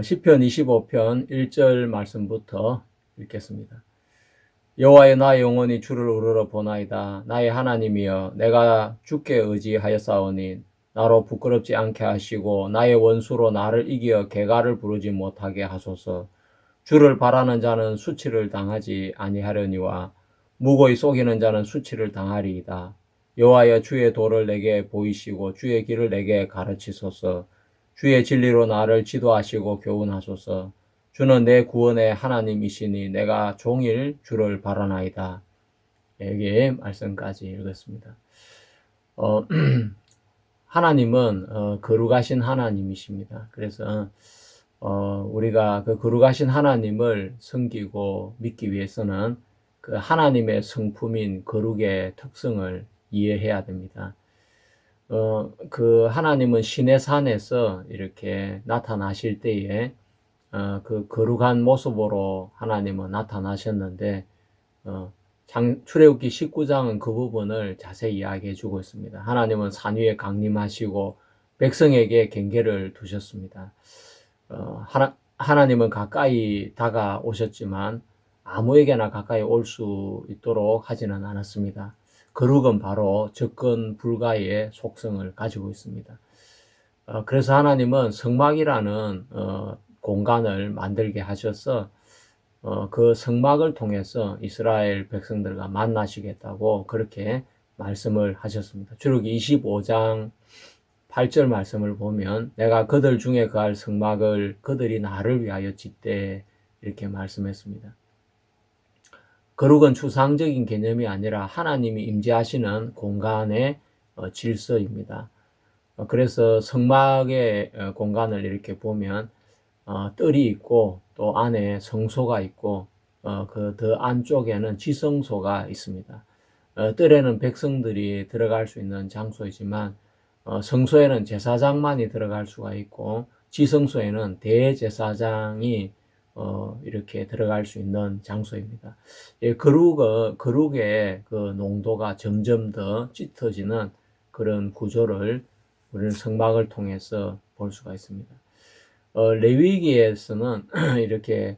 시편 25편 1절 말씀부터 읽겠습니다. 여호와여, 나의 영혼이 주를 우러러 보나이다. 나의 하나님이여, 내가 주께 의지하였사오니 나로 부끄럽지 않게 하시고 나의 원수로 나를 이겨 개가를 부르지 못하게 하소서. 주를 바라는 자는 수치를 당하지 아니하려니와 무고히 속이는 자는 수치를 당하리이다. 여호와여, 주의 도를 내게 보이시고 주의 길을 내게 가르치소서. 주의 진리로 나를 지도하시고 교훈하소서. 주는 내 구원의 하나님이시니 내가 종일 주를 바라나이다. 여기에 말씀까지 읽었습니다. 하나님은 거룩하신 하나님이십니다. 그래서 우리가 그 거룩하신 하나님을 섬기고 믿기 위해서는 그 하나님의 성품인 거룩의 특성을 이해해야 됩니다. 그 하나님은 신의 산에서 이렇게 나타나실 때에 그 거룩한 모습으로 하나님은 나타나셨는데 출애굽기 19장은 그 부분을 자세히 이야기해 주고 있습니다. 하나님은 산 위에 강림하시고 백성에게 경계를 두셨습니다. 하나님은 가까이 다가오셨지만 아무에게나 가까이 올 수 있도록 하지는 않았습니다. 거룩은 바로 접근 불가의 속성을 가지고 있습니다. 그래서 하나님은 성막이라는 공간을 만들게 하셔서 그 성막을 통해서 이스라엘 백성들과 만나시겠다고 그렇게 말씀을 하셨습니다. 출애굽기 25장 8절 말씀을 보면 내가 그들 중에 거할 성막을 그들이 나를 위하여 짓되 이렇게 말씀했습니다. 거룩은 추상적인 개념이 아니라 하나님이 임재하시는 공간의 질서입니다. 그래서 성막의 공간을 이렇게 보면 뜰이 있고 또 안에 성소가 있고 그 더 안쪽에는 지성소가 있습니다. 뜰에는 백성들이 들어갈 수 있는 장소이지만 성소에는 제사장만이 들어갈 수가 있고 지성소에는 대제사장이 이렇게 들어갈 수 있는 장소입니다. 거룩의 그 농도가 점점 더 짙어지는 그런 구조를 우리는 성막을 통해서 볼 수가 있습니다. 레위기에서는 이렇게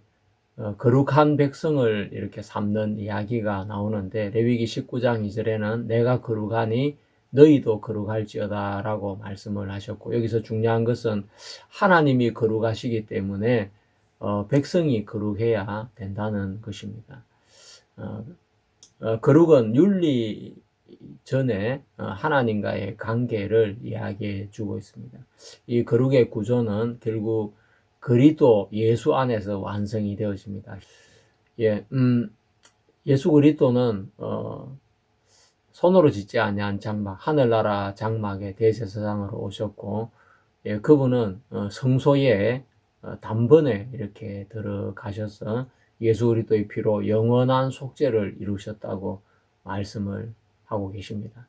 거룩한 백성을 이렇게 삼는 이야기가 나오는데 레위기 19장 2절에는 내가 거룩하니 너희도 거룩할지어다 라고 말씀을 하셨고, 여기서 중요한 것은 하나님이 거룩하시기 때문에 백성이 거룩해야 된다는 것입니다. 거룩은 윤리 전에 하나님과의 관계를 이야기해 주고 있습니다. 이 거룩의 구조는 결국 그리스도 예수 안에서 완성이 되어집니다. 예수 그리스도는 손으로 짓지 아니한 장막, 하늘나라 장막의 대제사장으로 오셨고, 그분은 성소에 단번에 이렇게 들어가셔서 예수 그리스도의 피로 영원한 속죄를 이루셨다고 말씀을 하고 계십니다.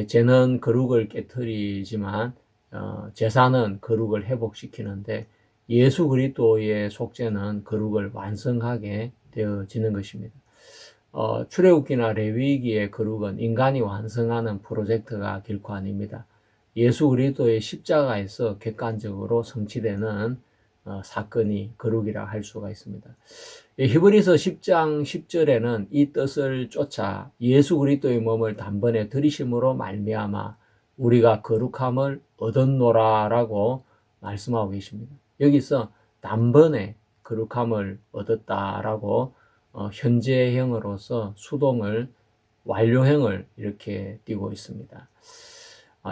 죄는 거룩을 깨트리지만 제사는 거룩을 회복시키는데 예수 그리스도의 속죄는 거룩을 완성하게 되어지는 것입니다. 출애굽기나 레위기의 거룩은 인간이 완성하는 프로젝트가 결코 아닙니다. 예수 그리스도의 십자가에서 객관적으로 성취되는 사건이 거룩이라 할 수가 있습니다. 히브리서 10장 10절에는 이 뜻을 쫓아 예수 그리스도의 몸을 단번에 들이심으로 말미암아 우리가 거룩함을 얻었노라라고 말씀하고 계십니다. 여기서 단번에 거룩함을 얻었다라고 현재형으로서 수동을 완료형을 이렇게 띄고 있습니다.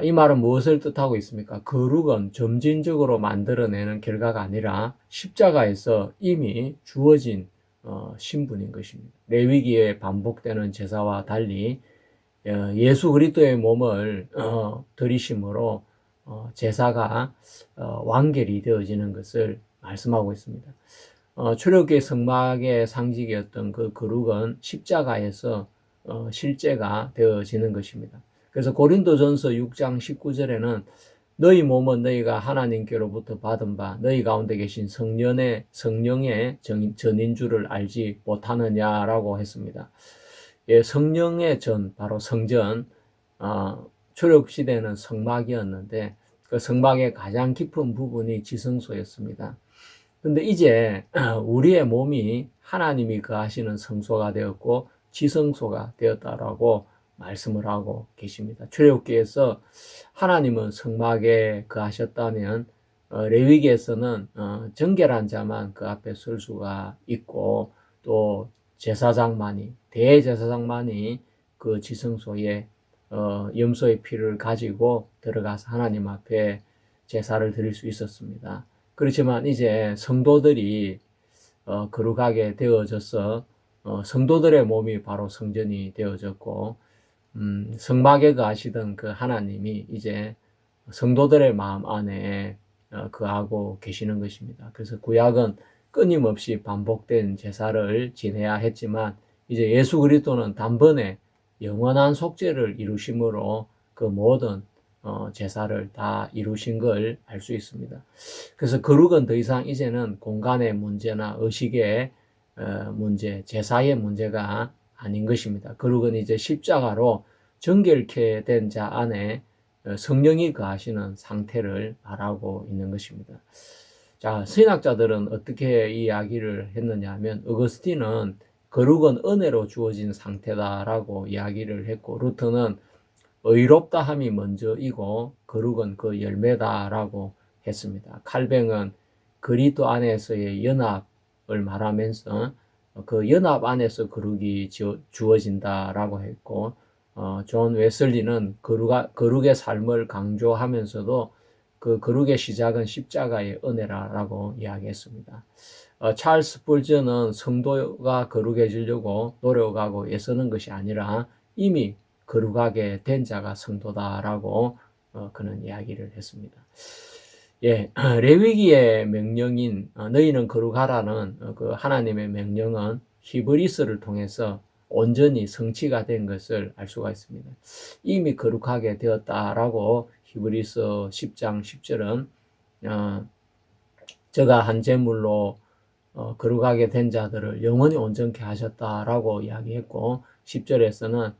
이 말은 무엇을 뜻하고 있습니까? 거룩은 점진적으로 만들어내는 결과가 아니라 십자가에서 이미 주어진 신분인 것입니다. 레위기에 반복되는 제사와 달리 예수 그리스도의 몸을 들이심으로 제사가 완결이 되어지는 것을 말씀하고 있습니다. 출애굽기 성막의 상징이었던 그 거룩은 십자가에서 실제가 되어지는 것입니다. 그래서 고린도전서 6장 19절에는 너희 몸은 너희가 하나님께로부터 받은 바 너희 가운데 계신 성령의 전인 줄을 알지 못하느냐라고 했습니다. 성령의 전, 바로 성전, 출애굽 시대는 성막이었는데 그 성막의 가장 깊은 부분이 지성소였습니다. 근데 이제 우리의 몸이 하나님이 거하시는 성소가 되었고 지성소가 되었다라고 말씀을 하고 계십니다. 출애굽기에서 하나님은 성막에 거하셨다면 레위기에서는 정결한 자만 그 앞에 설 수가 있고 또 제사장만이 대제사장만이 그 지성소에 염소의 피를 가지고 들어가서 하나님 앞에 제사를 드릴 수 있었습니다. 그렇지만 이제 성도들이 거룩하게 되어져서 성도들의 몸이 바로 성전이 되어졌고 성막에 거하시던 그 하나님이 이제 성도들의 마음 안에 거하고 계시는 것입니다. 그래서 구약은 끊임없이 반복된 제사를 지내야 했지만 이제 예수 그리스도는 단번에 영원한 속죄를 이루심으로 그 모든 제사를 다 이루신 걸 알 수 있습니다. 그래서 거룩은 더 이상 이제는 공간의 문제나 의식의 문제, 제사의 문제가 아닌 것입니다. 거룩은 이제 십자가로 정결케 된 자 안에 성령이 거하시는 상태를 말하고 있는 것입니다. 자, 신학자들은 어떻게 이야기를 했느냐 하면 어거스틴은 거룩은 은혜로 주어진 상태다라고 이야기를 했고 루터는 의롭다함이 먼저이고 거룩은 그 열매다라고 했습니다. 칼뱅은 그리스도 안에서의 연합을 말하면서 그 연합 안에서 거룩이 주어진다라고 했고 존 웨슬리는 거룩의 삶을 강조하면서도 그 거룩의 시작은 십자가의 은혜라고 이야기했습니다. 찰스 뿔저는 성도가 거룩해지려고 노력하고 애쓰는 것이 아니라 이미 거룩하게 된 자가 성도다라고 그는 이야기를 했습니다. 예, 레위기의 명령인 너희는 거룩하라는 그 하나님의 명령은 히브리서를 통해서 온전히 성취가 된 것을 알 수가 있습니다. 이미 거룩하게 되었다라고 히브리서 10장 10절은 저가 한 제물로 거룩하게 된 자들을 영원히 온전케 하셨다라고 이야기했고 10절에서는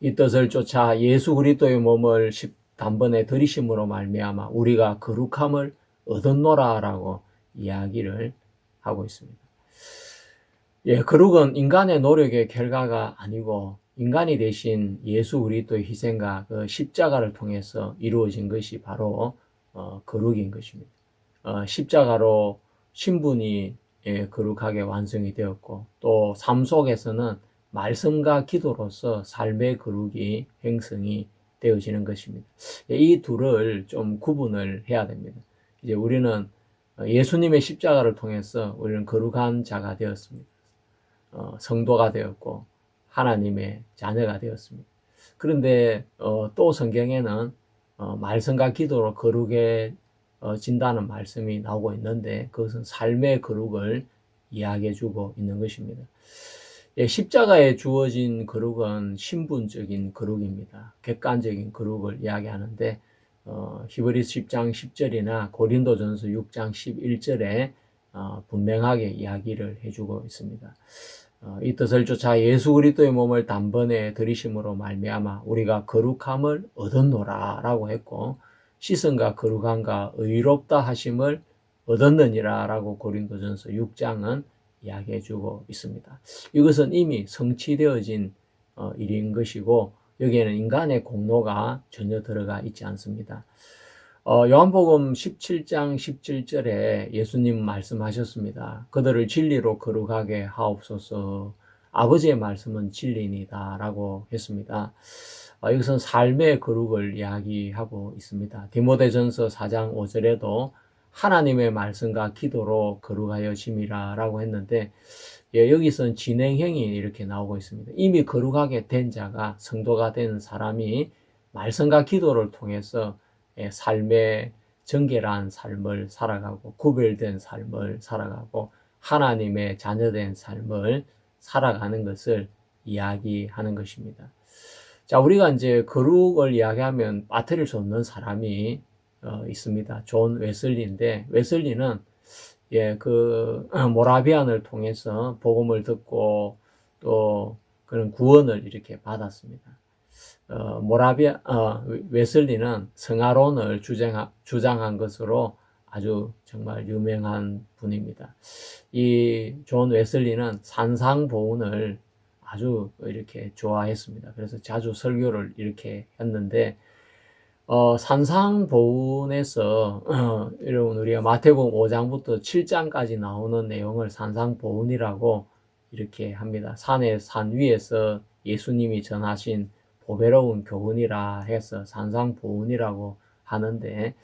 이 뜻을 쫓아 예수 그리스도의 몸을 단번에 들이심으로 말미암아 우리가 거룩함을 얻었노라라고 이야기를 하고 있습니다. 예, 거룩은 인간의 노력의 결과가 아니고 인간이 되신 예수 그리스도의 희생과 그 십자가를 통해서 이루어진 것이 바로 거룩인 것입니다. 십자가로 신분이 거룩하게 완성이 되었고 또 삶 속에서는 말씀과 기도로서 삶의 거룩이 형성이 되어지는 것입니다. 이 둘을 좀 구분을 해야 됩니다. 이제 우리는 예수님의 십자가를 통해서 우리는 거룩한 자가 되었습니다. 성도가 되었고 하나님의 자녀가 되었습니다. 그런데 또 성경에는 말씀과 기도로 거룩해진다는 말씀이 나오고 있는데 그것은 삶의 거룩을 이야기해주고 있는 것입니다. 예, 십자가에 주어진 거룩은 신분적인 거룩입니다. 객관적인 거룩을 이야기하는데 히브리서 10장 10절이나 고린도전서 6장 11절에 분명하게 이야기를 해주고 있습니다. 이 뜻을 쫓아 예수 그리스도의 몸을 단번에 들이심으로 말미암아 우리가 거룩함을 얻었노라라고 했고 씻음과 거룩함과 의롭다 하심을 얻었느니라라고 고린도전서 6장은 이야기해주고 있습니다. 이것은 이미 성취되어진 일인 것이고 여기에는 인간의 공로가 전혀 들어가 있지 않습니다. 요한복음 17장 17절에 예수님 말씀하셨습니다. 그들을 진리로 거룩하게 하옵소서. 아버지의 말씀은 진리니다 라고 했습니다. 이것은 삶의 거룩을 이야기하고 있습니다. 디모데전서 4장 5절에도 하나님의 말씀과 기도로 거룩하여 짐이라 라고 했는데 여기서는 진행형이 이렇게 나오고 있습니다. 이미 거룩하게 된 자가 성도가 된 사람이 말씀과 기도를 통해서 삶의 정결한 삶을 살아가고 구별된 삶을 살아가고 하나님의 자녀된 삶을 살아가는 것을 이야기하는 것입니다. 자, 우리가 이제 거룩을 이야기하면 빠뜨릴 수 없는 사람이 있습니다. 존 웨슬리인데 웨슬리는 그 모라비안을 통해서 복음을 듣고 또 그런 구원을 이렇게 받았습니다. 웨슬리는 성화론을 주장한 것으로 아주 정말 유명한 분입니다. 이 존 웨슬리는 산상보훈을 아주 이렇게 좋아했습니다. 그래서 자주 설교를 이렇게 했는데, 산상보훈에서 여러분 우리가 마태복음 5장부터 7장까지 나오는 내용을 산상보훈이라고 이렇게 합니다. 산 위에서 예수님이 전하신 보배로운 교훈이라 해서 산상보훈이라고 하는데,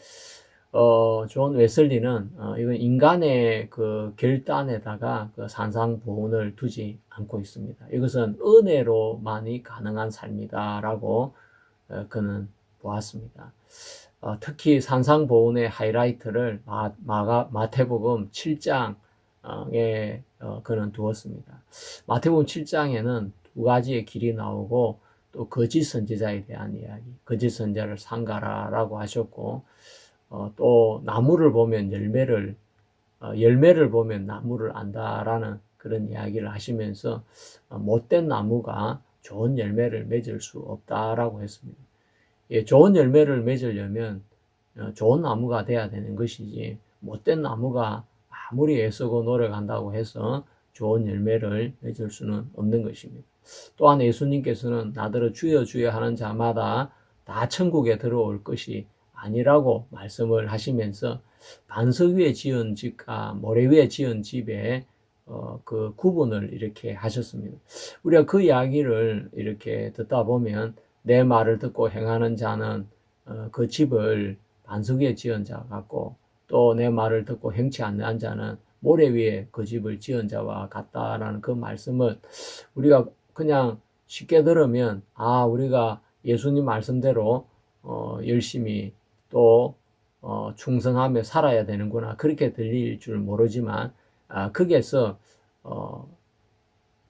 존 웨슬리는 이건 인간의 그 결단에다가 그 산상보훈을 두지 않고 있습니다. 이것은 은혜로만이 가능한 삶이다라고 그는 보았습니다. 특히 산상보훈의 하이라이트를 마태복음 7장에 그는 두었습니다. 마태복음 7장에는 두 가지의 길이 나오고, 또 거짓 선지자에 대한 이야기, 거짓 선지자를 상가라라고 하셨고, 또 나무를 보면 열매를 보면 나무를 안다라는 그런 이야기를 하시면서 못된 나무가 좋은 열매를 맺을 수 없다라고 했습니다. 예, 좋은 열매를 맺으려면 좋은 나무가 돼야 되는 것이지, 못된 나무가 아무리 애쓰고 노력한다고 해서 좋은 열매를 맺을 수는 없는 것입니다. 또한 예수님께서는 나더러 주여 주여 하는 자마다 다 천국에 들어올 것이 아니라고 말씀을 하시면서, 반석 위에 지은 집과 모래 위에 지은 집의 그 구분을 이렇게 하셨습니다. 우리가 그 이야기를 이렇게 듣다 보면, 내 말을 듣고 행하는 자는 그 집을 반석 위에 지은 자 같고, 또 내 말을 듣고 행치 않는 자는 모래 위에 그 집을 지은 자와 같다라는 그 말씀을 우리가 그냥 쉽게 들으면, 우리가 예수님 말씀대로 열심히 또 충성하며 살아야 되는구나, 그렇게 들릴 줄 모르지만, 거기에서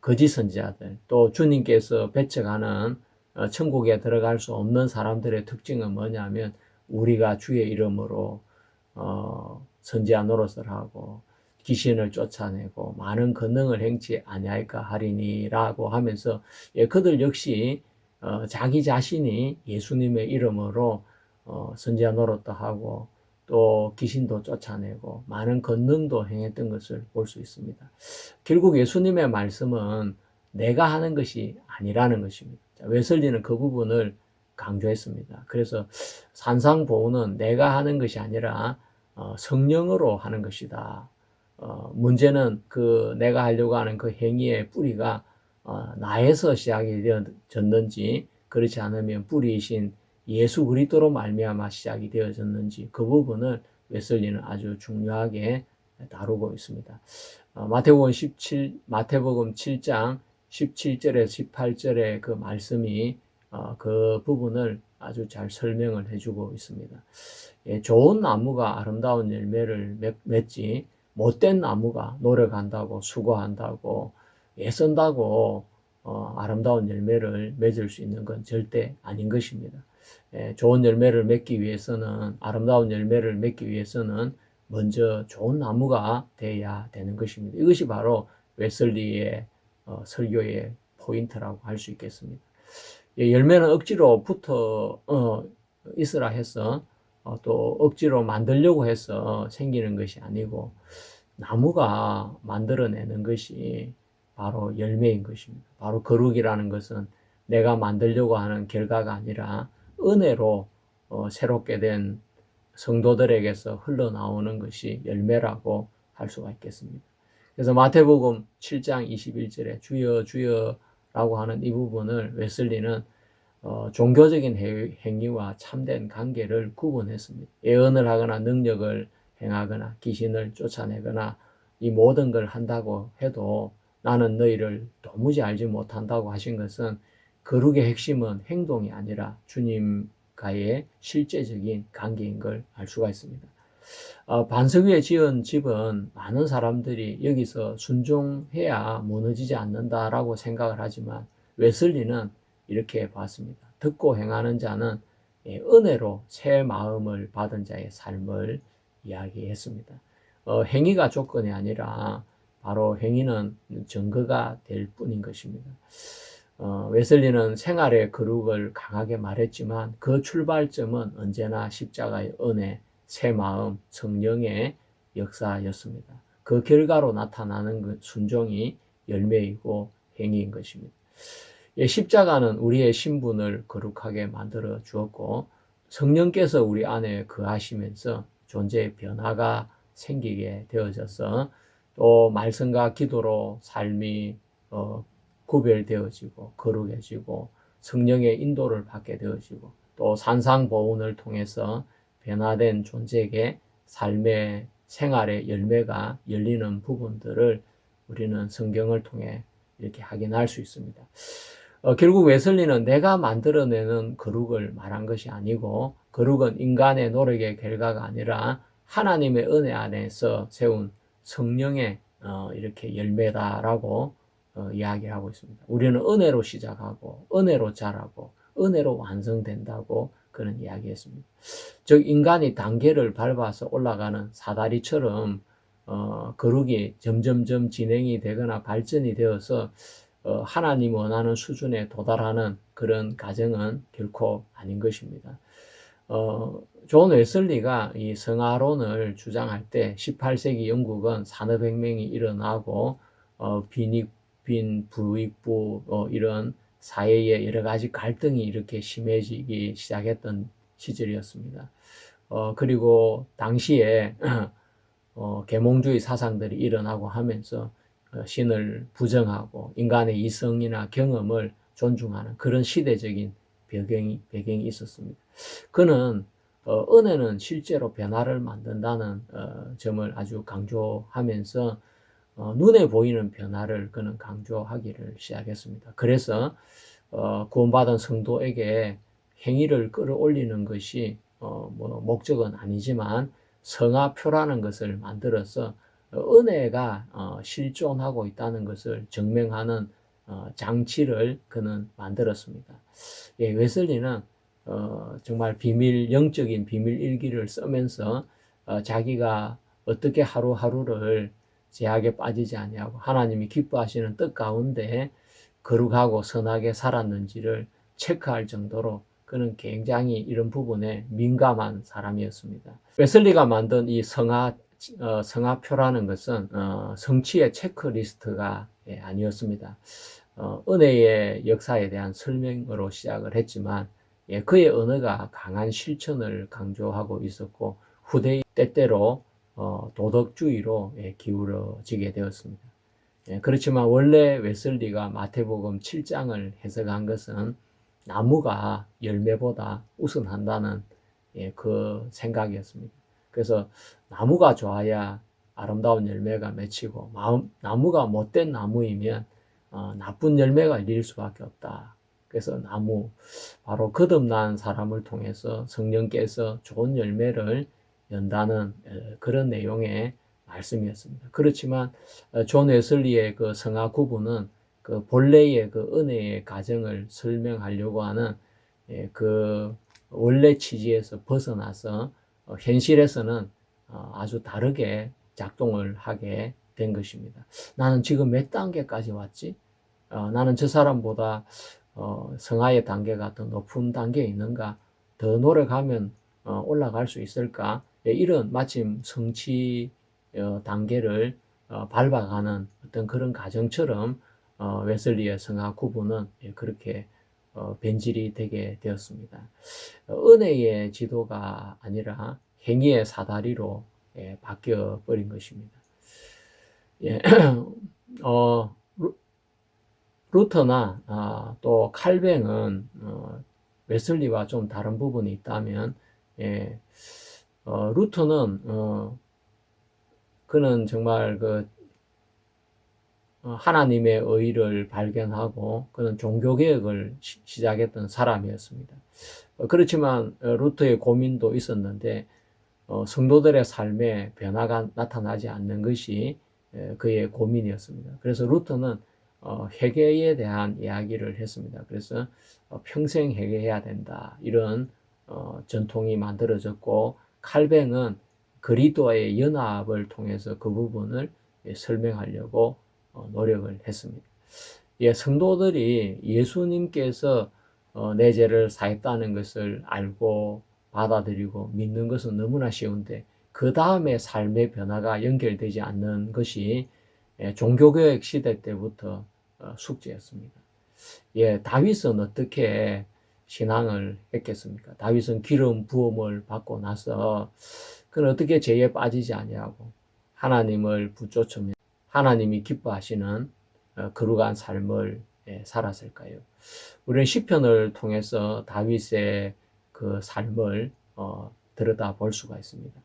거짓 선지자들, 또 주님께서 배척하는 천국에 들어갈 수 없는 사람들의 특징은 뭐냐면, 우리가 주의 이름으로 선지자 노릇을 하고 귀신을 쫓아내고 많은 권능을 행치 아니할까 하리니라고 하면서, 그들 역시 자기 자신이 예수님의 이름으로 선지자 노릇도 하고 또 귀신도 쫓아내고 많은 권능도 행했던 것을 볼 수 있습니다. 결국 예수님의 말씀은 내가 하는 것이 아니라는 것입니다. 웨슬리는 그 부분을 강조했습니다. 그래서 산상보훈은 내가 하는 것이 아니라 성령으로 하는 것이다. 문제는 그 내가 하려고 하는 그 행위의 뿌리가 나에서 시작이 되어졌는지, 그렇지 않으면 뿌리이신 예수 그리스도로 말미암아 시작이 되어졌는지, 그 부분을 웨슬리는 아주 중요하게 다루고 있습니다. 마태복음 7장 17절에서 18절의 그 말씀이 그 부분을 아주 잘 설명을 해주고 있습니다. 좋은 나무가 아름다운 열매를 맺지, 못된 나무가 노력한다고 수고한다고 애쓴다고 아름다운 열매를 맺을 수 있는 건 절대 아닌 것입니다. 좋은 열매를 맺기 위해서는, 아름다운 열매를 맺기 위해서는 먼저 좋은 나무가 돼야 되는 것입니다. 이것이 바로 웨슬리의 설교의 포인트라고 할 수 있겠습니다. 열매는 억지로 붙어 있으라 해서 또 억지로 만들려고 해서 생기는 것이 아니고, 나무가 만들어내는 것이 바로 열매인 것입니다. 바로 거룩이라는 것은 내가 만들려고 하는 결과가 아니라 은혜로 새롭게 된 성도들에게서 흘러나오는 것이 열매라고 할 수가 있겠습니다. 그래서 마태복음 7장 21절에 주여 주여 라고 하는 이 부분을 웨슬리는 종교적인 행위와 참된 관계를 구분했습니다. 예언을 하거나 능력을 행하거나 귀신을 쫓아내거나 이 모든 걸 한다고 해도 나는 너희를 도무지 알지 못한다고 하신 것은, 거룩의 핵심은 행동이 아니라 주님과의 실제적인 관계인 걸 알 수가 있습니다. 반석 위에 지은 집은 많은 사람들이 여기서 순종해야 무너지지 않는다라고 생각을 하지만, 웨슬리는 이렇게 봤습니다. 듣고 행하는 자는 은혜로 새 마음을 받은 자의 삶을 이야기했습니다. 행위가 조건이 아니라 바로 행위는 증거가 될 뿐인 것입니다. 웨슬리는 생활의 거룩을 강하게 말했지만 그 출발점은 언제나 십자가의 은혜, 새 마음, 성령의 역사였습니다. 그 결과로 나타나는 그 순종이 열매이고 행위인 것입니다. 십자가는 우리의 신분을 거룩하게 만들어 주었고 성령께서 우리 안에 거하시면서 존재의 변화가 생기게 되어져서 또 말씀과 기도로 삶이 구별되어지고 거룩해지고 성령의 인도를 받게 되어지고 또 산상보훈을 통해서 변화된 존재에게 삶의 생활의 열매가 열리는 부분들을 우리는 성경을 통해 이렇게 확인할 수 있습니다. 결국 웨슬리는 내가 만들어내는 거룩을 말한 것이 아니고 거룩은 인간의 노력의 결과가 아니라 하나님의 은혜 안에서 세운 성령의 이렇게 열매다라고 이야기하고 있습니다. 우리는 은혜로 시작하고 은혜로 자라고 은혜로 완성된다고 그런 이야기했습니다. 즉 인간이 단계를 밟아서 올라가는 사다리처럼 거룩이 점점점 진행이 되거나 발전이 되어서 하나님 원하는 수준에 도달하는 그런 과정은 결코 아닌 것입니다. 존 웨슬리가 이 성화론을 주장할 때 18세기 영국은 산업혁명이 일어나고 빈 부익부 이런 사회의 여러 가지 갈등이 이렇게 심해지기 시작했던 시절이었습니다. 그리고 당시에 계몽주의 사상들이 일어나고 하면서 신을 부정하고 인간의 이성이나 경험을 존중하는 그런 시대적인 배경이 있었습니다. 그는 은혜는 실제로 변화를 만든다는 점을 아주 강조하면서 눈에 보이는 변화를 그는 강조하기를 시작했습니다. 그래서 구원받은 성도에게 행위를 끌어올리는 것이 목적은 아니지만 성화표라는 것을 만들어서 은혜가 실존하고 있다는 것을 증명하는 장치를 그는 만들었습니다. 웨슬리는 정말 영적인 비밀 일기를 쓰면서 자기가 어떻게 하루하루를 제약에 빠지지 아니하고 하나님이 기뻐하시는 뜻 가운데 거룩하고 선하게 살았는지를 체크할 정도로 그는 굉장히 이런 부분에 민감한 사람이었습니다. 웨슬리가 만든 이 성화표라는 것은 성취의 체크리스트가 아니었습니다. 은혜의 역사에 대한 설명으로 시작을 했지만 그의 언어가 강한 실천을 강조하고 있었고 후대의 때때로 도덕주의로 기울어지게 되었습니다. 그렇지만 원래 웨슬리가 마태복음 7장을 해석한 것은 나무가 열매보다 우선한다는 그 생각이었습니다. 그래서 나무가 좋아야 아름다운 열매가 맺히고 나무가 못된 나무이면 나쁜 열매가 열릴 수밖에 없다. 그래서 바로 거듭난 사람을 통해서 성령께서 좋은 열매를 연다는 그런 내용의 말씀이었습니다. 그렇지만 존 웨슬리의 그 성화 구분은 그 본래의 그 은혜의 가정을 설명하려고 하는 그 원래 취지에서 벗어나서 현실에서는 아주 다르게 작동을 하게 된 것입니다. 나는 지금 몇 단계까지 왔지? 나는 저 사람보다 성화의 단계가 더 높은 단계에 있는가? 더 노력하면 올라갈 수 있을까? 이런 마침 성취 단계를 밟아가는 어떤 그런 과정처럼 웨슬리의 성화 구분은 그렇게 변질이 되게 되었습니다. 은혜의 지도가 아니라 행위의 사다리로 바뀌어 버린 것입니다. 루터나 또 칼뱅은 웨슬리와 좀 다른 부분이 있다면 루터는 그는 정말 하나님의 의를 발견하고 그는 종교개혁을 시작했던 사람이었습니다. 그렇지만 루터의 고민도 있었는데 성도들의 삶에 변화가 나타나지 않는 것이 그의 고민이었습니다. 그래서 루터는 회개에 대한 이야기를 했습니다. 그래서 평생 회개해야 된다 이런 전통이 만들어졌고 칼뱅은 그리스도와의 연합을 통해서 그 부분을 설명하려고 노력을 했습니다. 예, 성도들이 예수님께서 내 죄를 사했다는 것을 알고 받아들이고 믿는 것은 너무나 쉬운데 그 다음에 삶의 변화가 연결되지 않는 것이 종교개혁 시대 때부터 숙제였습니다. 예, 다윗은 어떻게 신앙을 했겠습니까? 다윗은 기름 부음을 받고 나서 그는 어떻게 죄에 빠지지 아니하고 하나님을 붙쫓으며 하나님이 기뻐하시는 거룩한 삶을 살았을까요? 우리는 시편을 통해서 다윗의 그 삶을 들여다 볼 수가 있습니다.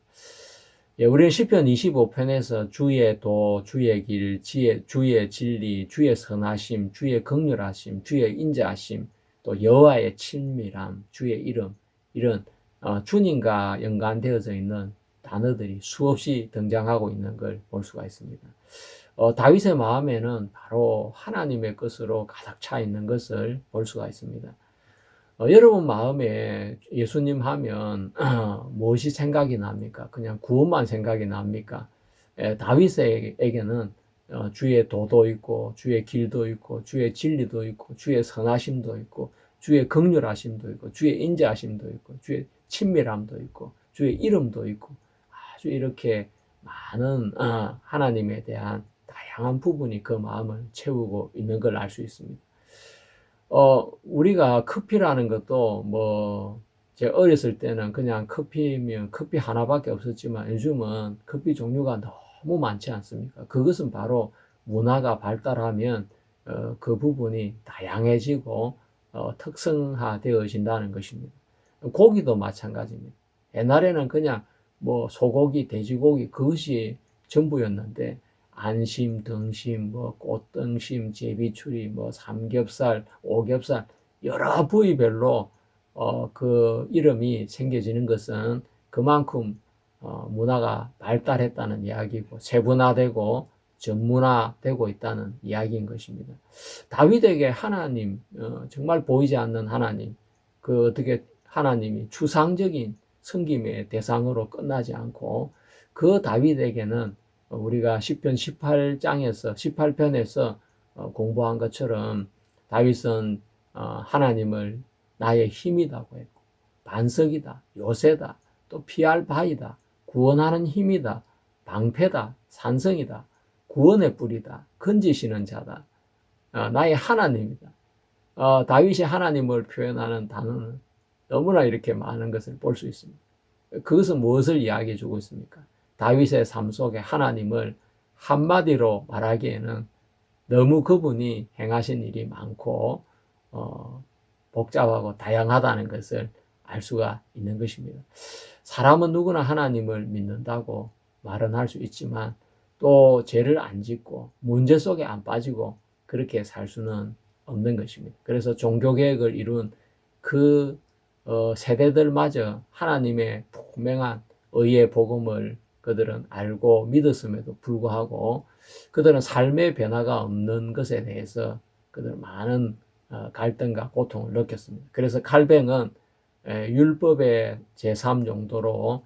예, 우리는 시편 25편에서 주의 도, 주의 길, 주의 진리, 주의 선하심, 주의 긍휼하심, 주의 인자하심, 또 여호와의 친밀함, 주의 이름 이런 주님과 연관되어져 있는 단어들이 수없이 등장하고 있는 걸 볼 수가 있습니다. 다윗의 마음에는 바로 하나님의 것으로 가득 차 있는 것을 볼 수가 있습니다. 여러분 마음에 예수님 하면 무엇이 생각이 납니까? 그냥 구원만 생각이 납니까? 다윗에게는 주의 도도 있고 주의 길도 있고 주의 진리도 있고 주의 선하심도 있고 주의 긍휼하심도 있고 주의 인자하심도 있고 주의 친밀함도 있고 주의 이름도 있고 아주 이렇게 많은 하나님에 대한 다양한 부분이 그 마음을 채우고 있는 걸 알 수 있습니다. 우리가 커피라는 것도 제가 어렸을 때는 그냥 커피면 커피 하나밖에 없었지만 요즘은 커피 종류가 너무 많지 않습니까? 그것은 바로 문화가 발달하면, 그 부분이 다양해지고, 특성화되어진다는 것입니다. 고기도 마찬가지입니다. 옛날에는 그냥 소고기, 돼지고기 그것이 전부였는데, 안심, 등심, 꽃등심, 제비추리, 삼겹살, 오겹살 여러 부위별로 그 이름이 생겨지는 것은 그만큼 문화가 발달했다는 이야기고 세분화되고 전문화되고 있다는 이야기인 것입니다. 다윗에게 하나님, 정말 보이지 않는 하나님, 그 어떻게 하나님이 추상적인 섬김의 대상으로 끝나지 않고 그 다윗에게는 우리가 시편 18장에서 18편에서 공부한 것처럼 다윗은 하나님을 나의 힘이라고 했고 반석이다, 요새다, 또 피할 바위다, 구원하는 힘이다, 방패다, 산성이다, 구원의 뿌리다, 건지시는 자다, 나의 하나님이다. 다윗이 하나님을 표현하는 단어는 너무나 이렇게 많은 것을 볼 수 있습니다. 그것은 무엇을 이야기해 주고 있습니까? 다윗의 삶 속에 하나님을 한마디로 말하기에는 너무 그분이 행하신 일이 많고 복잡하고 다양하다는 것을 알 수가 있는 것입니다. 사람은 누구나 하나님을 믿는다고 말은 할 수 있지만 또 죄를 안 짓고 문제 속에 안 빠지고 그렇게 살 수는 없는 것입니다. 그래서 종교개혁을 이룬 그 세대들마저 하나님의 분명한 의의 복음을 그들은 알고 믿었음에도 불구하고 그들은 삶의 변화가 없는 것에 대해서 그들은 많은 갈등과 고통을 느꼈습니다. 그래서 칼뱅은 율법의 제3용도로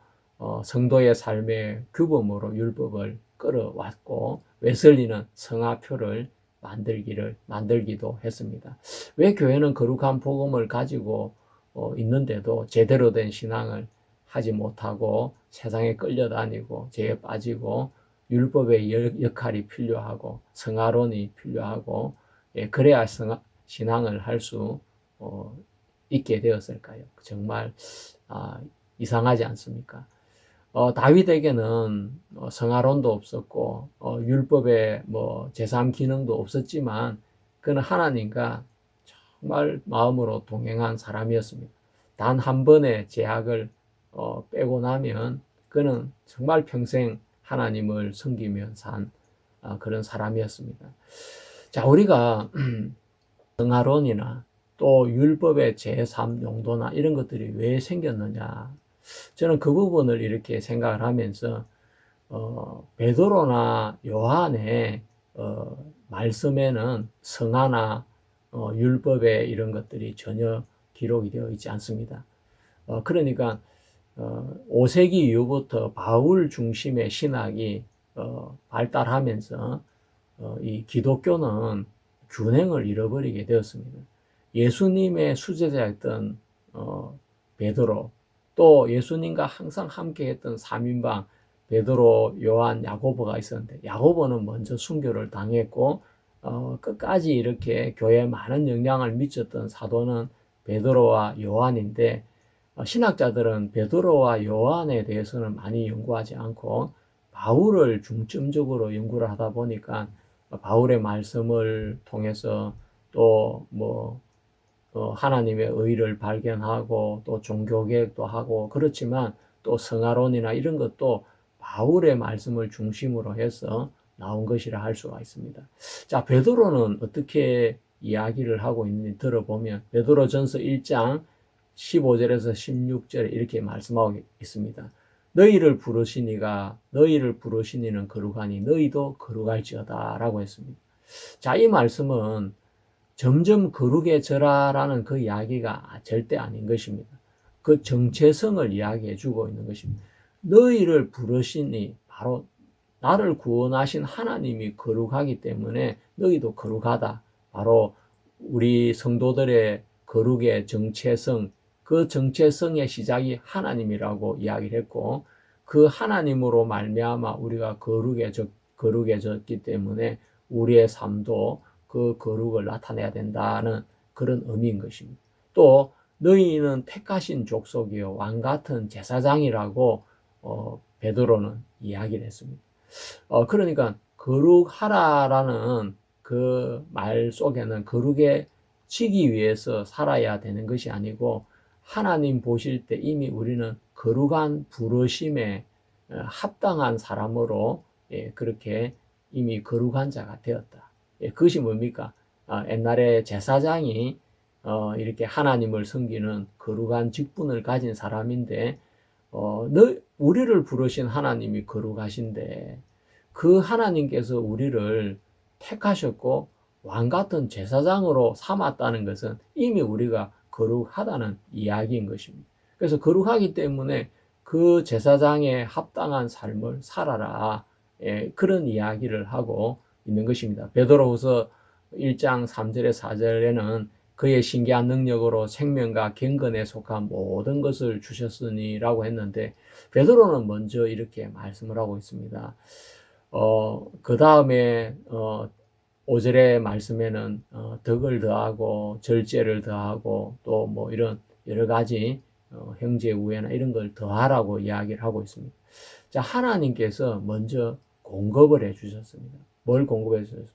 성도의 삶의 규범으로 율법을 끌어왔고 웨슬리는 성화표를 만들기도 했습니다. 왜 교회는 거룩한 복음을 가지고 있는데도 제대로 된 신앙을 하지 못하고 세상에 끌려다니고 죄에 빠지고 율법의 역할이 필요하고 성화론이 필요하고 그래야 신앙을 할 수 있게 되었을까요? 정말 이상하지 않습니까? 다윗에게는 성화론도 없었고 율법의 제3 기능도 없었지만 그는 하나님과 정말 마음으로 동행한 사람이었습니다. 단 한 번의 제약을 빼고 나면 그는 정말 평생 하나님을 섬기며 산 그런 사람이었습니다. 자, 우리가 성화론이나 또 율법의 제3 용도나 이런 것들이 왜 생겼느냐, 저는 그 부분을 이렇게 생각을 하면서 베드로나 요한의 말씀에는 성화나 율법의 이런 것들이 전혀 기록이 되어 있지 않습니다. 그러니까 5세기 이후부터 바울 중심의 신학이 발달하면서 이 기독교는 균형을 잃어버리게 되었습니다. 예수님의 수제자였던 베드로, 또 예수님과 항상 함께했던 3인방 베드로, 요한, 야고보가 있었는데 야고보는 먼저 순교를 당했고 끝까지 이렇게 교회에 많은 영향을 미쳤던 사도는 베드로와 요한인데 신학자들은 베드로와 요한에 대해서는 많이 연구하지 않고 바울을 중점적으로 연구를 하다 보니까 바울의 말씀을 통해서 또 하나님의 의를 발견하고 또 종교개혁도 하고 그렇지만 또 성화론이나 이런 것도 바울의 말씀을 중심으로 해서 나온 것이라 할 수가 있습니다. 자, 베드로는 어떻게 이야기를 하고 있는지 들어보면 베드로전서 1장 15절에서 16절에 이렇게 말씀하고 있습니다. 너희를 부르시니는 거룩하니 너희도 거룩할지어다 라고 했습니다. 자, 이 말씀은 점점 거룩해져라라는 그 이야기가 절대 아닌 것입니다. 그 정체성을 이야기해 주고 있는 것입니다. 너희를 부르시니 바로 나를 구원하신 하나님이 거룩하기 때문에 너희도 거룩하다. 바로 우리 성도들의 거룩의 정체성, 그 정체성의 시작이 하나님이라고 이야기를 했고 그 하나님으로 말미암아 우리가 거룩해졌기 때문에 우리의 삶도 그 거룩을 나타내야 된다는 그런 의미인 것입니다. 또 너희는 택하신 족속이요 왕 같은 제사장이라고 베드로는 이야기를 했습니다. 그러니까 거룩하라라는 그 말 속에는 거룩해지기 위해서 살아야 되는 것이 아니고 하나님 보실 때 이미 우리는 거룩한 부르심에 합당한 사람으로 그렇게 이미 거룩한 자가 되었다. 그것이 뭡니까? 옛날에 제사장이 이렇게 하나님을 섬기는 거룩한 직분을 가진 사람인데 우리를 부르신 하나님이 거룩하신데 그 하나님께서 우리를 택하셨고 왕같은 제사장으로 삼았다는 것은 이미 우리가 거룩하다는 이야기인 것입니다. 그래서 거룩하기 때문에 그 제사장에 합당한 삶을 살아라. 그런 이야기를 하고 있는 것입니다. 베드로후서 1장 3절에 4절에는 그의 신기한 능력으로 생명과 경건에 속한 모든 것을 주셨으니 라고 했는데 베드로는 먼저 이렇게 말씀을 하고 있습니다. 그 다음에 5절의 말씀에는 덕을 더하고 절제를 더하고 또 이런 여러 가지 형제 우애나 이런 걸 더하라고 이야기를 하고 있습니다. 자, 하나님께서 먼저 공급을 해 주셨습니다. 뭘 공급해 주셨습니까?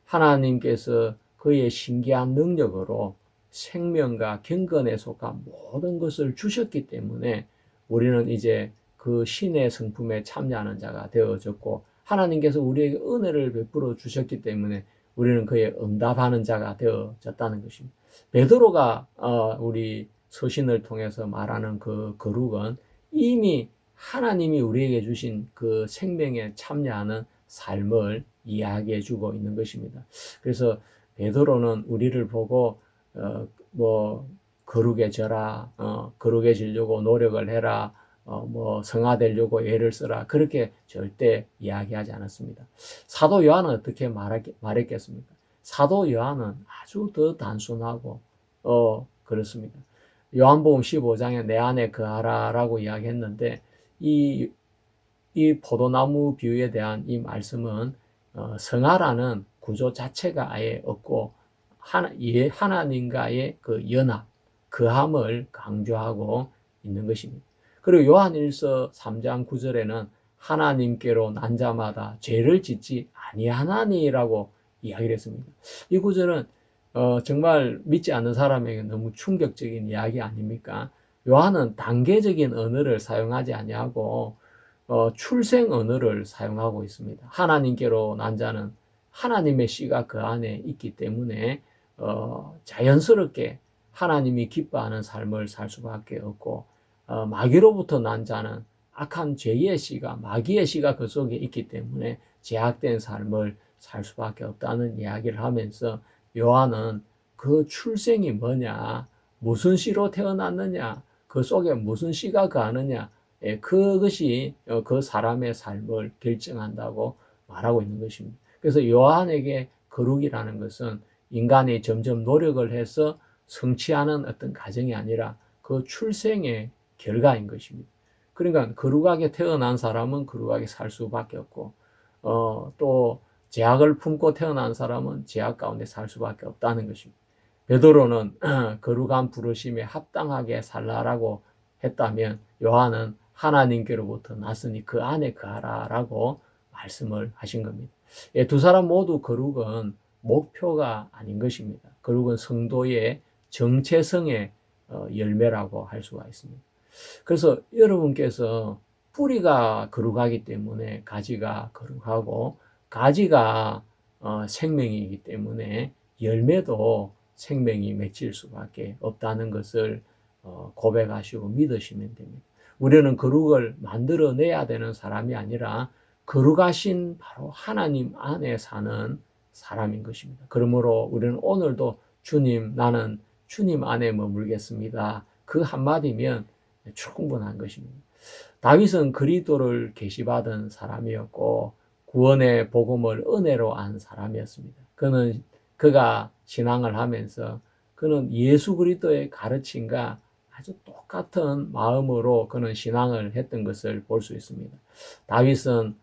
하나님께서 그의 신기한 능력으로 생명과 경건에 속한 모든 것을 주셨기 때문에 우리는 이제 그 신의 성품에 참여하는 자가 되어졌고 하나님께서 우리에게 은혜를 베풀어 주셨기 때문에 우리는 그의 응답하는 자가 되어졌다는 것입니다. 베드로가 우리 서신을 통해서 말하는 그 거룩은 이미 하나님이 우리에게 주신 그 생명에 참여하는 삶을 이야기해 주고 있는 것입니다. 그래서 베드로는 우리를 보고 거룩해져라, 거룩해지려고 노력을 해라, 성화되려고 애를 써라 그렇게 절대 이야기하지 않았습니다. 사도 요한은 어떻게 말했겠습니까? 사도 요한은 아주 더 단순하고 그렇습니다. 요한복음 15장에 내 안에 거하라라고 이야기했는데 이 포도나무 비유에 대한 이 말씀은 성화라는 구조 자체가 아예 없고 하나님과의 그 연합, 거함을 강조하고 있는 것입니다. 그리고 요한 1서 3장 9절에는 하나님께로 난 자마다 죄를 짓지 아니하나니라고 이야기를 했습니다. 이 구절은 정말 믿지 않는 사람에게 너무 충격적인 이야기 아닙니까? 요한은 단계적인 언어를 사용하지 아니하고 출생 언어를 사용하고 있습니다. 하나님께로 난 자는 하나님의 씨가 그 안에 있기 때문에 자연스럽게 하나님이 기뻐하는 삶을 살 수밖에 없고 마귀로부터 난 자는 악한 죄의 씨가 마귀의 씨가 그 속에 있기 때문에 제약된 삶을 살 수밖에 없다는 이야기를 하면서 요한은 그 출생이 뭐냐, 무슨 씨로 태어났느냐, 그 속에 무슨 씨가 거하느냐, 그것이 그 사람의 삶을 결정한다고 말하고 있는 것입니다. 그래서 요한에게 거룩이라는 것은 인간이 점점 노력을 해서 성취하는 어떤 과정이 아니라 그 출생의 결과인 것입니다. 그러니까 거룩하게 태어난 사람은 거룩하게 살 수밖에 없고, 또 죄악을 품고 태어난 사람은 죄악 가운데 살 수밖에 없다는 것입니다. 베드로는 거룩한 부르심에 합당하게 살라라고 했다면, 요한은 하나님께로부터 났으니 그 안에 거하라라고 말씀을 하신 겁니다. 예, 두 사람 모두 거룩은 목표가 아닌 것입니다. 거룩은 성도의 정체성의 열매라고 할 수가 있습니다. 그래서 여러분께서 뿌리가 거룩하기 때문에 가지가 거룩하고, 가지가 생명이기 때문에 열매도 생명이 맺힐 수밖에 없다는 것을 고백하시고 믿으시면 됩니다. 우리는 거룩을 만들어내야 되는 사람이 아니라 거룩하신 바로 하나님 안에 사는 사람인 것입니다. 그러므로 우리는 오늘도 주님, 나는 주님 안에 머물겠습니다, 그 한마디면 충분한 것입니다. 다윗은 그리스도를 계시받은 사람이었고 구원의 복음을 은혜로 안 사람이었습니다. 그가 신앙을 하면서 그는 예수 그리스도의 가르침과 아주 똑같은 마음으로 그는 신앙을 했던 것을 볼 수 있습니다. 다윗은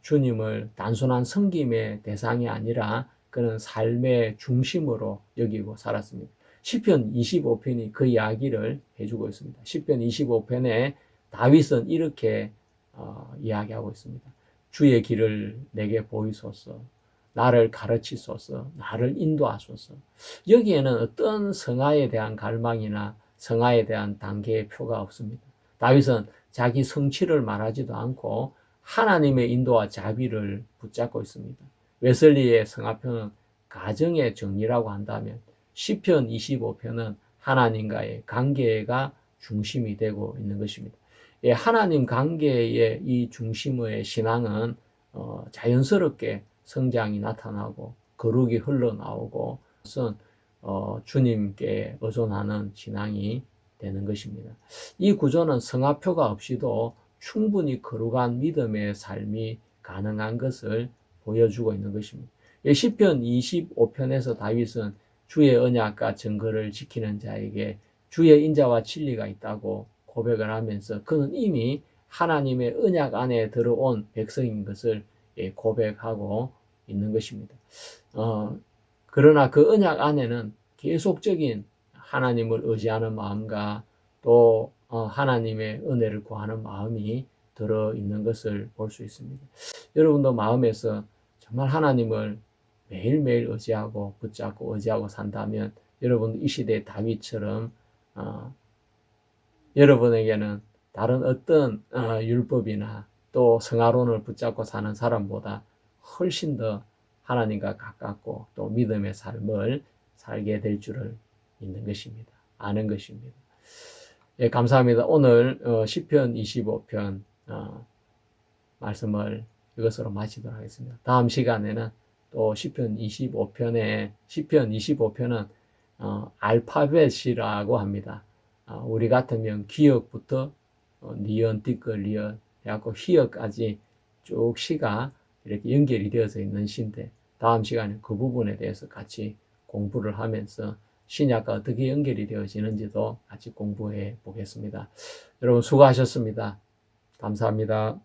주님을 단순한 섬김의 대상이 아니라 그는 삶의 중심으로 여기고 살았습니다. 시편 25편이 그 이야기를 해주고 있습니다. 시편 25편에 다윗은 이렇게 이야기하고 있습니다. 주의 길을 내게 보이소서, 나를 가르치소서, 나를 인도하소서. 여기에는 어떤 성화에 대한 갈망이나 성화에 대한 단계의 표가 없습니다. 다윗은 자기 성취를 말하지도 않고 하나님의 인도와 자비를 붙잡고 있습니다. 웨슬리의 성화표는 가정의 정리라고 한다면, 시편 25편은 하나님과의 관계가 중심이 되고 있는 것입니다. 예, 하나님 관계의 이 중심의 신앙은 자연스럽게 성장이 나타나고 거룩이 흘러나오고, 그것은 주님께 의존하는 신앙이 되는 것입니다. 이 구조는 성화표가 없이도 충분히 거룩한 믿음의 삶이 가능한 것을 보여주고 있는 것입니다. 시편 25편에서 다윗은 주의 언약과 증거를 지키는 자에게 주의 인자와 진리가 있다고 고백을 하면서 그는 이미 하나님의 언약 안에 들어온 백성인 것을 고백하고 있는 것입니다. 그러나 그 언약 안에는 계속적인 하나님을 의지하는 마음과 또 하나님의 은혜를 구하는 마음이 들어있는 것을 볼 수 있습니다. 여러분도 마음에서 정말 하나님을 매일매일 의지하고 붙잡고 의지하고 산다면, 여러분 이 시대의 다윗처럼 여러분에게는 다른 어떤 율법이나 또 성화론을 붙잡고 사는 사람보다 훨씬 더 하나님과 가깝고 또 믿음의 삶을 살게 될 줄을 믿는 것입니다. 아는 것입니다. 예, 감사합니다. 오늘 시편 25편 말씀을 이것으로 마치도록 하겠습니다. 다음 시간에는 또 시편 25편은 알파벳이라고 합니다. 우리 같으면 기역부터 니은, 띠끌, 리을 해갖고 희역까지 쭉 시가 이렇게 연결이 되어서 있는 시인데, 다음 시간에 그 부분에 대해서 같이 공부를 하면서 신약과 어떻게 연결이 되어지는지도 같이 공부해 보겠습니다. 여러분 수고하셨습니다. 감사합니다.